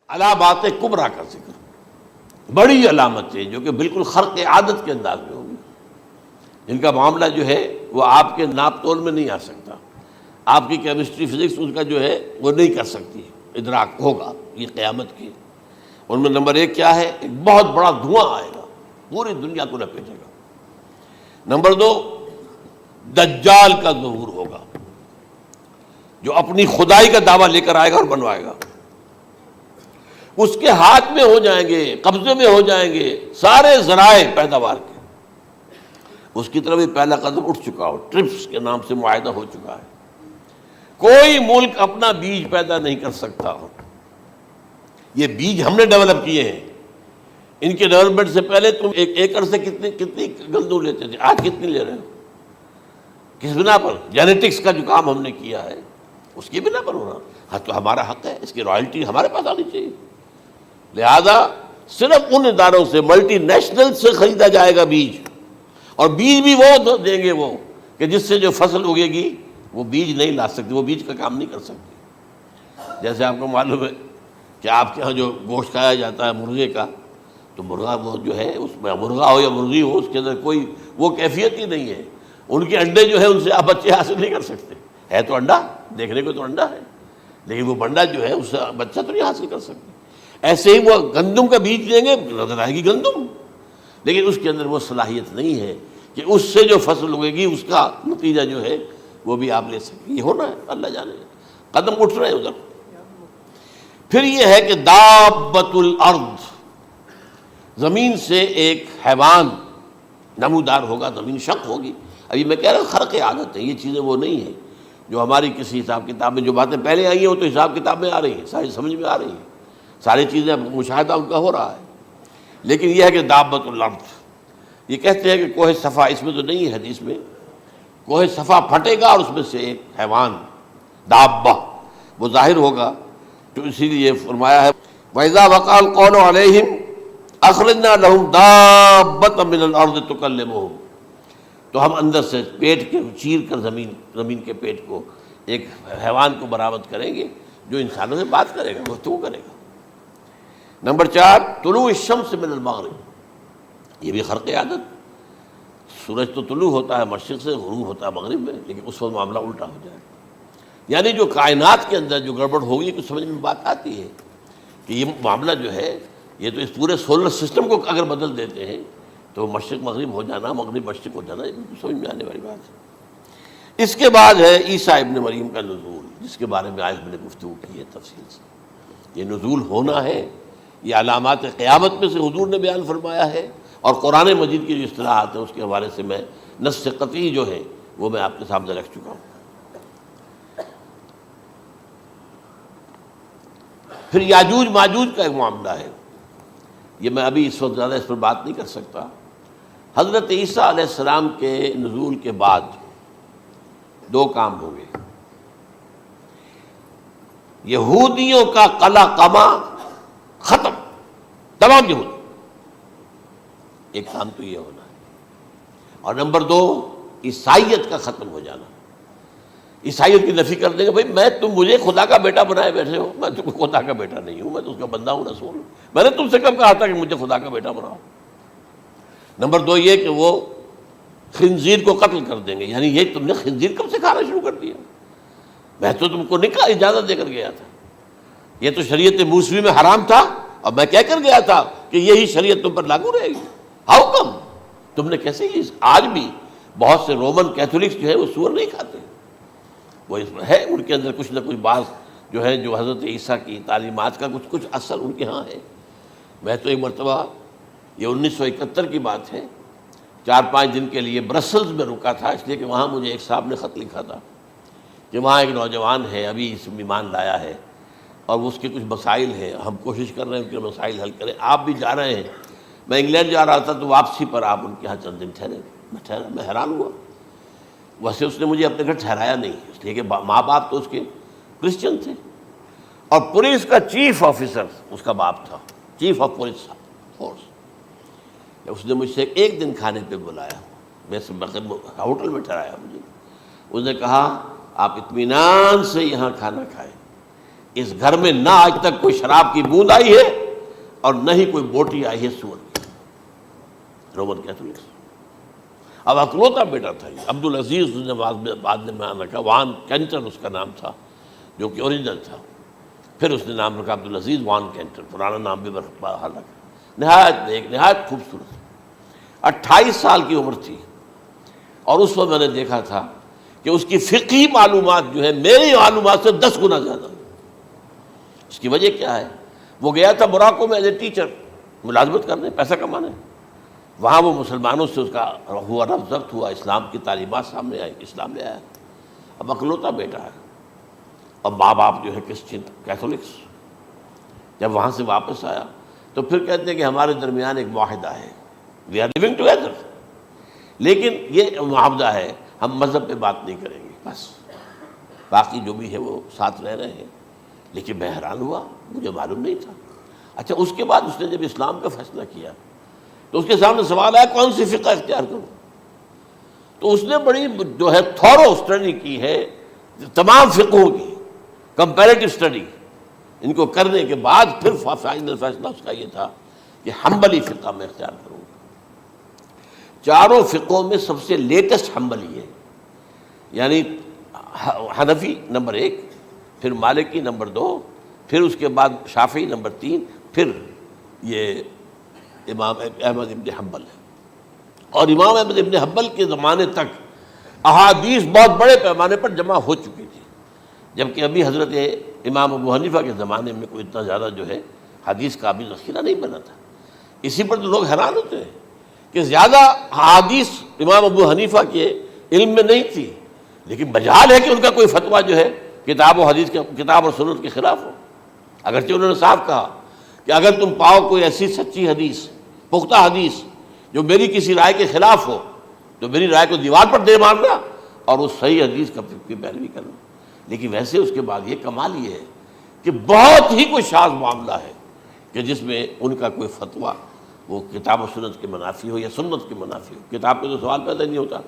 علامات کبریٰ کا ذکر، بڑی علامتیں جو کہ بالکل خرق عادت کے انداز میں ہوگی، جن کا معاملہ جو ہے وہ آپ کے ناپ تول میں نہیں آ سکتا، آپ کی کیمسٹری فزکس اس کا جو ہے وہ نہیں کر سکتی، ادراک ہوگا یہ قیامت کی۔ ان میں نمبر ایک کیا ہے؟ ایک بہت بڑا دھواں آئے گا، پوری دنیا کو لپیٹے گا۔ نمبر دو، دجال کا ظہور ہوگا، جو اپنی خدائی کا دعویٰ لے کر آئے گا اور بنوائے گا۔ اس کے ہاتھ میں ہو جائیں گے، قبضے میں ہو جائیں گے سارے ذرائع پیداوار کے۔ اس کی طرف بھی پہلا قدم اٹھ چکا ہو، ٹرپس کے نام سے معاہدہ ہو چکا ہے۔ کوئی ملک اپنا بیج پیدا نہیں کر سکتا ہو، یہ بیج ہم نے ڈیولپ کیے ہیں۔ ان کے ڈیولپمنٹ سے پہلے تم ایک ایکڑ سے کتنی گندم لیتے تھے، آج کتنی لے رہے ہو؟ کس بنا پر؟ جینیٹکس کا جو کام ہم نے کیا ہے اس کی بنا پر ہو رہا۔ ہاں تو ہمارا حق ہے، اس کی رائلٹی ہمارے پاس آنی چاہیے۔ لہذا صرف ان اداروں سے، ملٹی نیشنل سے خریدا جائے گا بیج، اور بیج بھی وہ دیں گے وہ کہ جس سے جو فصل اگے گی وہ بیج نہیں لا سکتی، وہ بیج کا کام نہیں کر سکتی۔ جیسے آپ کو معلوم ہے کہ آپ کے ہاں جو گوشت کھایا جاتا ہے مرغے کا، تو مرغا وہ جو ہے اس میں مرغا ہو یا مرغی ہو، اس کے اندر کوئی وہ کیفیت ہی نہیں ہے۔ ان کے انڈے جو ہے ان سے آپ بچے حاصل نہیں کر سکتے، ہے تو انڈا، دیکھنے کو تو انڈا ہے، لیکن وہ بنڈا جو ہے اس سے بچہ تو نہیں حاصل کر سکتے۔ ایسے ہی وہ گندم کا بیج دیں گے، نظر آئے گی گندم، لیکن اس کے اندر وہ صلاحیت نہیں ہے کہ اس سے جو فصل اگے گی اس کا نتیجہ جو ہے وہ بھی آپ لے سکیں۔ یہ ہونا ہے، اللہ جانے، قدم اٹھ رہے ہیں ادھر۔ پھر یہ ہے کہ دابۃ الارض، زمین سے ایک حیوان نمودار ہوگا، زمین شق ہوگی۔ ابھی میں کہہ رہا ہوں خرق عادت ہے، یہ چیزیں وہ نہیں ہیں جو ہماری کسی حساب کتاب میں جو باتیں پہلے آئی ہیں وہ تو حساب کتاب میں آ رہی ہیں، ساری سمجھ میں آ رہی ہیں، ساری چیزیں مشاہدہ ان کا ہو رہا ہے۔ لیکن یہ ہے کہ دابۃ الارض، یہ کہتے ہیں کہ کوہ صفا، اس میں تو نہیں ہے حدیث میں، کوہ صفا پھٹے گا اور اس میں سے ایک حیوان دابہ وہ ظاہر ہوگا، تو اسی لیے فرمایا ہے وَإِذَا وَقَعَ الْقَوْلُ عَلَيْهِمْ أَخْرَجْنَا لَهُمْ دَابَّةً مِّنَ الْأَرْضِ تُكَلِّمُهُمْ، تو ہم اندر سے پیٹ کے چیر کر زمین کے پیٹ کو ایک حیوان کو برآمد کریں گے جو انسانوں سے بات کرے گا، گفتگو کرے گا۔ نمبر 4، طلوع الشمس من المغرب، یہ بھی خرق عادت۔ سورج تو طلوع ہوتا ہے مشرق سے، غروب ہوتا ہے مغرب میں، لیکن اس وقت معاملہ الٹا ہو جائے گا۔ یعنی جو کائنات کے اندر جو گڑبڑ ہوگی کچھ سمجھ میں بات آتی ہے کہ یہ معاملہ جو ہے یہ تو اس پورے سولر سسٹم کو اگر بدل دیتے ہیں تو مشرق مغرب ہو جانا، مغرب مشرق ہو جانا، یہ سمجھ میں آنے والی بات ہے۔ اس کے بعد ہے عیسیٰ ابن مریم کا نزول، جس کے بارے میں آج میں نے گفتگو کی ہے تفصیل سے۔ یہ نزول ہونا ہے، یہ علامات قیامت میں سے حضور نے بیان فرمایا ہے، اور قرآن مجید کی جو اصطلاحات ہیں اس کے حوالے سے میں نص قطعی جو ہے وہ میں آپ کے سامنے رکھ چکا ہوں۔ پھر یاجوج ماجوج کا ایک معاملہ ہے، یہ میں ابھی اس وقت زیادہ اس پر بات نہیں کر سکتا۔ حضرت عیسیٰ علیہ السلام کے نزول کے بعد دو کام ہوں گے، یہودیوں کا قلع قمع ختم، تمام یہود، ایک کام تو یہ ہونا ہے، اور نمبر 2 عیسائیت کا ختم ہو جانا۔ عیسائیت کی نفی کر دیں گے، بھائی میں تم مجھے خدا کا بیٹا بنائے بیٹھے ہو، میں تم خدا کا بیٹا نہیں ہوں، میں تو اس کا بندہ ہوں، رسول ہوں، میں نے تم سے کب کہا تھا کہ مجھے خدا کا بیٹا بناؤ۔ نمبر 2 یہ کہ وہ خنزیر کو قتل کر دیں گے، یعنی یہ تم نے خنزیر کب سے کھانا شروع کر دیا؟ میں تو تم کو نکاح اجازت دے کر گیا تھا، یہ تو شریعت موسوی میں حرام تھا، اور میں کہہ کر گیا تھا کہ یہی شریعت تم پر لاگو رہے گی، ہاؤ کم تم نے کیسے یہ؟ آج بھی بہت سے رومن کیتھولکس جو ہے وہ سور نہیں کھاتے، وہ اس میں ہے ان کے اندر کچھ نہ کچھ بعض جو ہے جو حضرت عیسیٰ کی تعلیمات کا کچھ اثر ان کے ہاں ہے۔ میں تو ایک مرتبہ، یہ 1971 کی بات ہے، 4-5 دن کے لیے برسلز میں رکا تھا، اس لیے کہ وہاں مجھے ایک صاحب نے خط لکھا تھا کہ وہاں ایک نوجوان ہے، ابھی اس میں ایمان لایا ہے، اور اس کے کچھ مسائل ہیں، ہم کوشش کر رہے ہیں ان کے مسائل حل کریں، آپ بھی جا رہے ہیں۔ میں انگلینڈ جا رہا تھا تو واپسی پر آپ ان کے یہاں چند دن ٹھہرے، میں حیران ہوا۔ ویسے اس نے مجھے اپنے گھر ٹھہرایا نہیں، اس لیے کہ ماں باپ تو اس کے کرسچن تھے، اور پولیس کا چیف آفیسر اس کا باپ تھا، چیف آف پولیس فورس۔ اس نے مجھ سے ایک دن کھانے پہ بلایا، میں ہوٹل میں ٹھہرایا مجھے، اس نے کہا آپ اطمینان سے یہاں کھانا کھائیں، اس گھر میں نہ آج تک کوئی شراب کی بوند آئی ہے اور نہ ہی کوئی بوٹی آئی ہے سور کی. Roman Catholics. اب اکلوتا بیٹا تھا یہ عبدالعزیز نے بعد میں نام رکھا، وان کینٹر اس کا نام تھا جو کہ اوریجنل تھا. پھر اس نے نام رکھا عبدالعزیز وان کینٹر، پرانا نام بھی بہرحال رکھا. نہایت نیک، نہایت خوبصورت. 28 سال کی عمر تھی اور اس وقت میں نے دیکھا تھا کہ اس کی فقہی معلومات جو ہے میری معلومات سے 10 گنا زیادہ. اس کی وجہ کیا ہے؟ وہ گیا تھا موراکو میں ایز اے ٹیچر ملازمت کرنے، پیسہ کمانے. وہاں وہ مسلمانوں سے اس کا ہوا رفت ضبط ہوا، اسلام کی تعلیمات سامنے آئی، اسلام لے آیا. اب اکلوتا بیٹا ہے اور ماں باپ جو ہے کرسچن کیتھولکس. جب وہاں سے واپس آیا تو پھر کہتے ہیں کہ ہمارے درمیان ایک معاہدہ ہے، وی آر لیونگ ٹوگیدر، لیکن یہ معاہدہ ہے ہم مذہب پہ بات نہیں کریں گے، بس باقی جو بھی ہے وہ ساتھ رہ رہے ہیں. لیکن میں حیران ہوا، مجھے معلوم نہیں تھا. اچھا اس کے بعد اس نے جب اسلام کا فیصلہ کیا تو اس کے سامنے سوال آیا کون سی فقہ اختیار کروں. تو اس نے بڑی جو ہے تھورو اسٹڈی کی ہے تمام فقہوں کی، کمپیریٹو اسٹڈی. ان کو کرنے کے بعد پھر فائنل فیصلہ اس کا یہ تھا کہ حنبلی فقہ میں اختیار کروں. چاروں فقہوں میں سب سے لیٹسٹ حنبلی ہے، یعنی حنفی نمبر 1، پھر مالکی نمبر 2، پھر اس کے بعد شافعی نمبر 3، پھر یہ امام احمد ابن حنبل ہے. اور امام احمد ابن حنبل کے زمانے تک احادیث بہت بڑے پیمانے پر جمع ہو چکی تھی، جبکہ ابھی حضرت امام ابو حنیفہ کے زمانے میں کوئی اتنا زیادہ جو ہے حدیث کا بھی ذخیرہ نہیں بنا تھا. اسی پر تو لوگ حیران ہوتے ہیں کہ زیادہ حدیث امام ابو حنیفہ کے علم میں نہیں تھی، لیکن بجال ہے کہ ان کا کوئی فتویٰ جو ہے کتاب و حدیث کے، کتاب اور سنت کے خلاف ہو. اگرچہ انہوں نے صاف کہا کہ اگر تم پاؤ کوئی ایسی سچی حدیث، پختہ حدیث جو میری کسی رائے کے خلاف ہو تو میری رائے کو دیوار پر دے مارنا اور اس صحیح حدیث کی پیروی کرنا. لیکن ویسے اس کے بعد یہ کمال یہ ہے کہ بہت ہی کوئی شاذ معاملہ ہے کہ جس میں ان کا کوئی فتویٰ وہ کتاب و سنت کے منافی ہو یا سنت کے منافی ہو. کتاب پہ تو سوال پیدا نہیں ہوتا،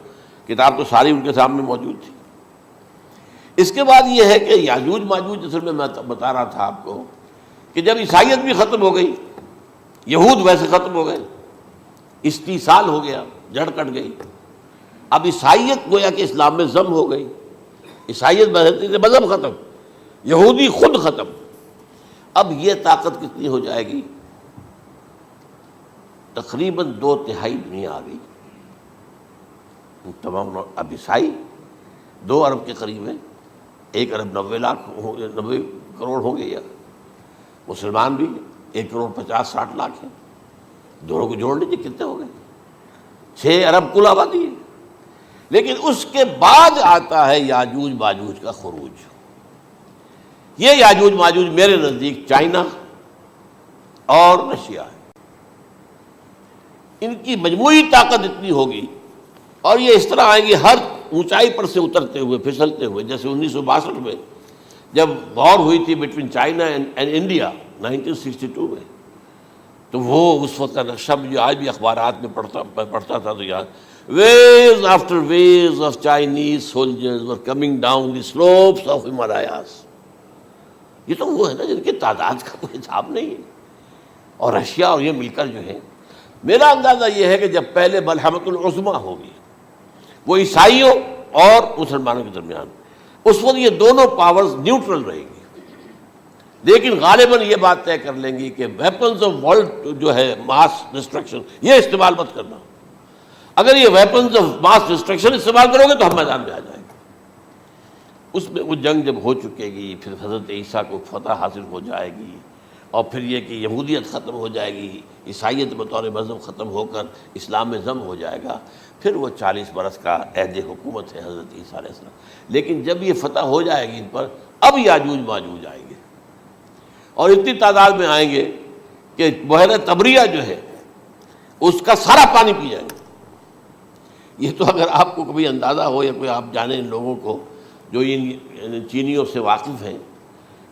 کتاب تو ساری ان کے سامنے موجود تھی. اس کے بعد یہ ہے کہ یاجوج ماجوج، اصل میں بتا رہا تھا آپ کو کہ جب عیسائیت بھی ختم ہو گئی، یہود ویسے ختم ہو گئے، استیصال ہو گیا، جڑ کٹ گئی. اب عیسائیت گویا کہ اسلام میں ضم ہو گئی. عیسائیت مذہب ختم، یہودی خود ختم. اب یہ طاقت کتنی ہو جائے گی؟ تقریباً 2/3 دنیا آ گئی. تمام اب عیسائی 2 ارب کے قریب ہیں، 1 ارب 90 کروڑ ہوں گے، یا مسلمان بھی 1 کروڑ 50-60 لاکھ ہیں. دونوں کو جوڑ لیجیے کتنے ہو گئے؟ 6 ارب کل آبادی ہے. لیکن اس کے بعد آتا ہے یاجوج ماجوج کا خروج. یہ یاجوج ماجوج میرے نزدیک چائنا اور رشیا ہے. ان کی مجموعی طاقت اتنی ہوگی اور یہ اس طرح آئیں گے ہر اونچائی پر سے اترتے ہوئے، پھسلتے ہوئے. جیسے 1962 میں جب وار ہوئی تھی بٹوین چائنا اینڈ انڈیا 1962 میں، تو وہ اس وقت کا نقشہ جو آج بھی اخبارات میں پڑھتا تھا تو یاد، waves after waves of Chinese soldiers were coming down the slopes of Himalayas. یہ تو وہ ہے نا جن کی تعداد کا کوئی حساب نہیں ہے. اور رشیا اور یہ مل کر جو ہے، میرا اندازہ یہ ہے کہ جب پہلے ملحمۃ العظمیٰ ہوگی وہ عیسائیوں اور مسلمانوں کے درمیان، اس وقت یہ دونوں پاورز نیوٹرل رہیں گی. لیکن غالباً یہ بات طے کر لیں گی کہ ویپنز آف ورلڈ جو ہے ماس ڈسٹرکشن، یہ استعمال مت کرنا. اگر یہ ویپنز آف ماس ڈسٹرکشن استعمال کرو گے تو ہم میدان میں آ جائیں گے. اس میں وہ جنگ جب ہو چکے گی، پھر حضرت عیسیٰ کو فتح حاصل ہو جائے گی، اور پھر یہ کہ یہودیت ختم ہو جائے گی، عیسائیت بطور مذہب ختم ہو کر اسلام میں ضم ہو جائے گا. پھر وہ 40 برس کا عہد حکومت ہے حضرت عیسیٰ علیہ السلام. لیکن جب یہ فتح ہو جائے گی ان پر، اب یاجوج ماجوج آئیں گے اور اتنی تعداد میں آئیں گے کہ بحیرہ طبریہ جو ہے اس کا سارا پانی پی جائیں گے. یہ تو اگر آپ کو کبھی اندازہ ہو یا کوئی آپ جانیں ان لوگوں کو جو ان چینیوں سے واقف ہیں،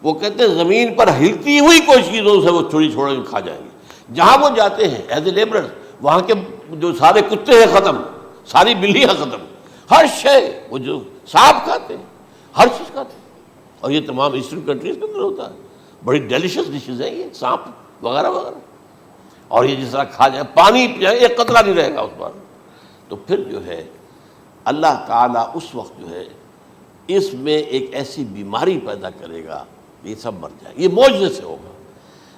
وہ کہتے ہیں زمین پر ہلتی ہوئی کوئی چیزوں سے وہ چھوڑی چھوڑ کے کھا جائیں گے. جہاں وہ جاتے ہیں ایز اے لیبرر، وہاں کے جو سارے کتے ہیں ختم، ساری بلیاں ختم، ہر شے، وہ جو سانپ کھاتے ہیں، ہر چیز کھاتے ہیں. اور یہ تمام ایسٹرن کنٹریز کے اندر ہوتا ہے. بڑی ڈیلیشیس ڈشز ہیں یہ، سانپ وغیرہ وغیرہ. اور یہ جس طرح کھا جائے، پانی پی جائے، ایک قطرہ نہیں رہے گا اس پر. تو پھر جو ہے اللہ تعالیٰ اس وقت جو ہے اس میں ایک ایسی بیماری پیدا کرے گا یہ سب مر جائے. یہ معجزے سے ہوگا.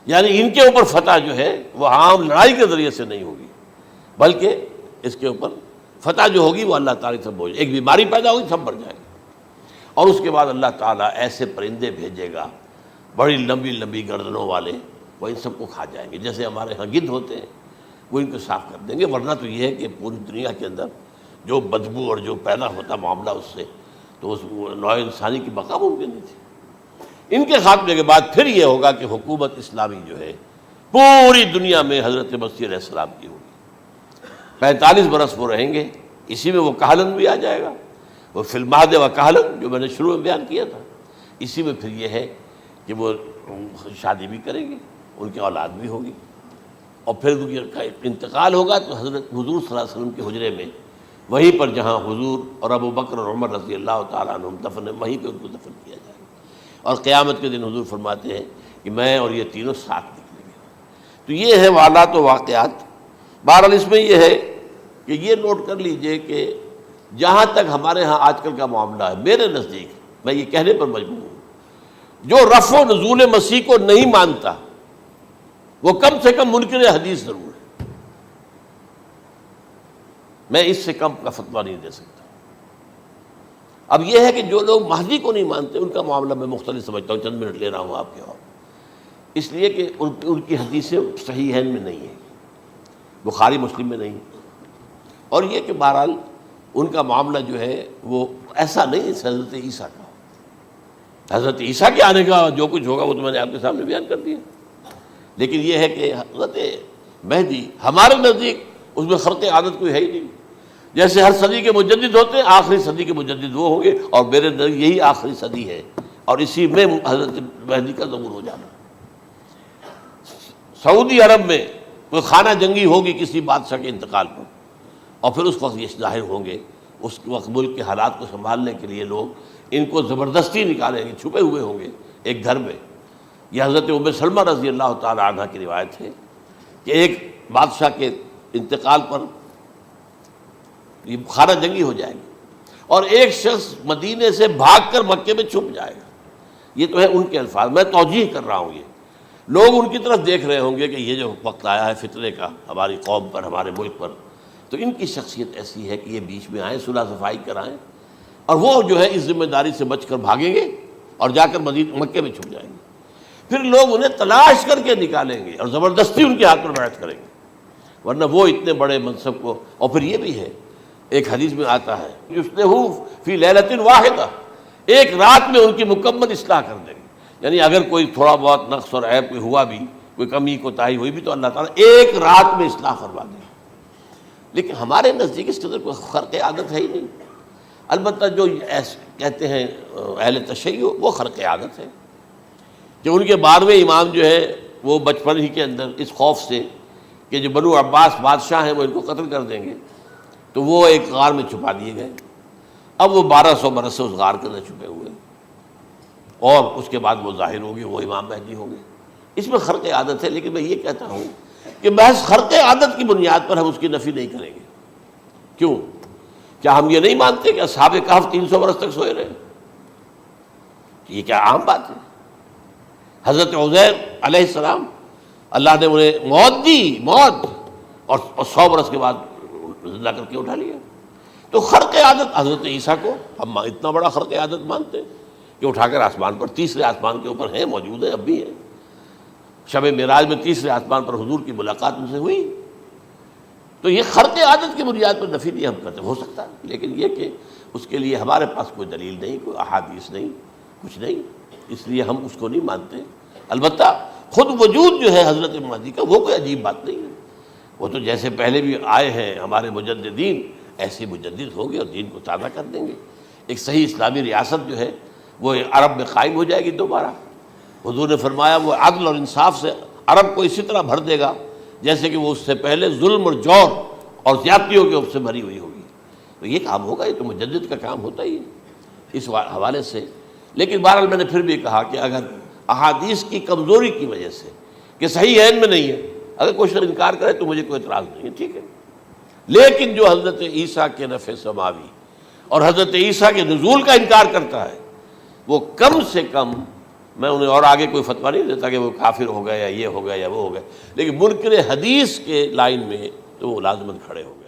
یعنی ان کے اوپر فتح جو ہے وہ عام لڑائی کے ذریعے سے نہیں ہوگی، بلکہ اس کے اوپر فتح جو ہوگی وہ اللہ تعالیٰ سے معجزہ. ایک بیماری پیدا ہوگی، سب مر جائے گا. اور اس کے بعد اللہ تعالیٰ ایسے پرندے بھیجے گا بڑی لمبی لمبی گردنوں والے، وہ ان سب کو کھا جائیں گے. جیسے ہمارے ہاں گدھ ہوتے ہیں وہ ان کو صاف کر دیں گے. ورنہ تو یہ ہے کہ پوری دنیا کے اندر جو بدبو اور جو پیدا ہوتا معاملہ اس سے، تو اس نوع انسانی کی بقا ممکن نہیں تھی. ان کے خاتمے کے بعد پھر یہ ہوگا کہ حکومت اسلامی جو ہے پوری دنیا میں حضرت مسیح علیہ السلام کی ہوگی. 45 برس وہ رہیں گے. اسی میں وہ کہلن بھی آ جائے گا، وہ فی المہد و کہلن جو میں نے شروع میں بیان کیا تھا. اسی میں پھر یہ ہے کہ وہ شادی بھی کریں گے، ان کی اولاد بھی ہوگی. اور پھر ان کا انتقال ہوگا تو حضرت حضور صلی اللہ علیہ وسلم کے حجرے میں، وہیں پر جہاں حضور اور ابو بکر اور عمر رضی اللہ تعالیٰ عنہم دفن ہیں، وہیں پہ ان کو دفن کیا جائے گا. اور قیامت کے دن حضور فرماتے ہیں کہ میں اور یہ تینوں ساتھ نکلیں گے. تو یہ ہے حالات و واقعات. بہرحال اس میں یہ ہے کہ یہ نوٹ کر لیجئے کہ جہاں تک ہمارے ہاں آج کل کا معاملہ ہے، میرے نزدیک میں یہ کہنے پر مجبور ہوں، جو رفع و نزول مسیح کو نہیں مانتا وہ کم سے کم منکر حدیث ضرور ہے. میں اس سے کم کا فتویٰ نہیں دے سکتا. اب یہ ہے کہ جو لوگ مہدی کو نہیں مانتے ان کا معاملہ میں مختلف سمجھتا ہوں. چند منٹ لے رہا ہوں آپ کے، اور اس لیے کہ ان کی حدیثیں صحیحین میں نہیں ہیں، بخاری مسلم میں نہیں. اور یہ کہ بہرحال ان کا معاملہ جو ہے وہ ایسا نہیں ہے حضرت عیسیٰ کا. حضرت عیسیٰ کے آنے کا جو کچھ ہوگا وہ تو میں نے آپ کے سامنے بیان کر دیا. لیکن یہ ہے کہ حضرت مہدی ہمارے نزدیک اس میں خرق عادت کوئی ہے ہی نہیں. جیسے ہر صدی کے مجدد ہوتے ہیں، آخری صدی کے مجدد وہ ہوں گے، اور میرے نزدیک یہی آخری صدی ہے، اور اسی میں حضرت مہدی کا ظہور ہو جانا. سعودی عرب میں کوئی خانہ جنگی ہوگی کسی بادشاہ کے انتقال پر، اور پھر اس وقت یہ ظاہر ہوں گے. اس وقت ملک کے حالات کو سنبھالنے کے لیے لوگ ان کو زبردستی نکالیں گے، چھپے ہوئے ہوں گے ایک گھر میں. یہ حضرت ام سلمہ رضی اللہ تعالی عنہ کی روایت ہے کہ ایک بادشاہ کے انتقال پر یہ خانہ جنگی ہو جائے گی، اور ایک شخص مدینے سے بھاگ کر مکے میں چھپ جائے گا. یہ تو ہے ان کے الفاظ، میں توجیہ کر رہا ہوں. یہ لوگ ان کی طرف دیکھ رہے ہوں گے کہ یہ جو وقت آیا ہے فتنے کا ہماری قوم پر، ہمارے ملک پر، تو ان کی شخصیت ایسی ہے کہ یہ بیچ میں آئیں، صلح صفائی کرائیں، اور وہ جو ہے اس ذمہ داری سے بچ کر بھاگیں گے اور جا کر مکے میں چھپ جائیں گے. پھر لوگ انہیں تلاش کر کے نکالیں گے اور زبردستی ان کے ہاتھ پر بیعت کریں گے، ورنہ وہ اتنے بڑے منصب کو. اور پھر یہ بھی ہے، ایک حدیث میں آتا ہے یصلحو فی لیلۃ واحدہ، ایک رات میں ان کی مکمل اصلاح کر دیں گے. یعنی اگر کوئی تھوڑا بہت نقص اور عیب کوئی ہوا بھی، کوئی کمی کوتاہی ہوئی بھی، تو اللہ تعالیٰ ایک رات میں اصلاح کروا دیں گے. لیکن ہمارے نزدیک اس کے اندر کوئی خرق عادت ہے ہی نہیں. البتہ جو کہتے ہیں اہل تشیع، وہ خرق عادت ہے کہ ان کے 12ویں امام جو ہے وہ بچپن ہی کے اندر اس خوف سے کہ جو بنو عباس بادشاہ ہیں وہ ان کو قتل کر دیں گے، تو وہ ایک غار میں چھپا دیے گئے. اب وہ 1200 برس سے اس غار کے اندر چھپے ہوئے، اور اس کے بعد وہ ظاہر ہوگی، وہ امام مہدی ہوں گے. اس میں خرق عادت ہے. لیکن میں یہ کہتا ہوں کہ محض خرق عادت کی بنیاد پر ہم اس کی نفی نہیں کریں گے. کیوں؟ کیا ہم یہ نہیں مانتے کہ اصحاب کہف 300 برس تک سوئے رہے؟ یہ کیا عام بات ہے؟ حضرت عزیر علیہ السلام اللہ نے انہیں موت دی، موت، اور 100 برس کے بعد زندہ کر کے اٹھا لیا. تو خرق عادت حضرت عیسیٰ کو ہم اتنا بڑا خرق عادت مانتے کہ اٹھا کر آسمان پر، تیسرے آسمان کے اوپر ہیں، موجود ہیں، اب بھی ہیں. شب معراج میں تیسرے آسمان پر حضور کی ملاقات ان سے ہوئی. تو یہ خرق عادت کی بنیاد پر نفی نہیں ہم کرتے. ہو سکتا ہے، لیکن یہ کہ اس کے لیے ہمارے پاس کوئی دلیل نہیں، کوئی احادیث نہیں، کچھ نہیں، اس لیے ہم اس کو نہیں مانتے. البتہ خود وجود جو ہے حضرت مہدی کا وہ کوئی عجیب بات نہیں ہے. وہ تو جیسے پہلے بھی آئے ہیں ہمارے مجددین، ایسے مجدد ہوں گے اور دین کو تازہ کر دیں گے. ایک صحیح اسلامی ریاست جو ہے وہ عرب میں قائم ہو جائے گی دوبارہ. حضور نے فرمایا وہ عدل اور انصاف سے عرب کو اسی طرح بھر دے گا جیسے کہ وہ اس سے پہلے ظلم اور جور اور زیادتیوں کے سے بھری ہوئی ہوگی. تو یہ کام ہوگا، یہ تو مجدد کا کام ہوتا ہی ہے اس حوالے سے. لیکن بہرحال میں نے پھر بھی کہا کہ اگر احادیث کی کمزوری کی وجہ سے کہ صحیح عین میں نہیں ہے، اگر کوئی شخص انکار کرے تو مجھے کوئی اعتراض نہیں ہے، ٹھیک ہے، لیکن جو حضرت عیسیٰ کے رفع سماوی اور حضرت عیسیٰ کے نزول کا انکار کرتا ہے وہ کم سے کم، میں انہیں اور آگے کوئی فتویٰ نہیں دیتا کہ وہ کافر ہو گئے یا یہ ہو گیا یا وہ ہو گیا، لیکن منکر حدیث کے لائن میں تو وہ لازماً کھڑے ہو گئے۔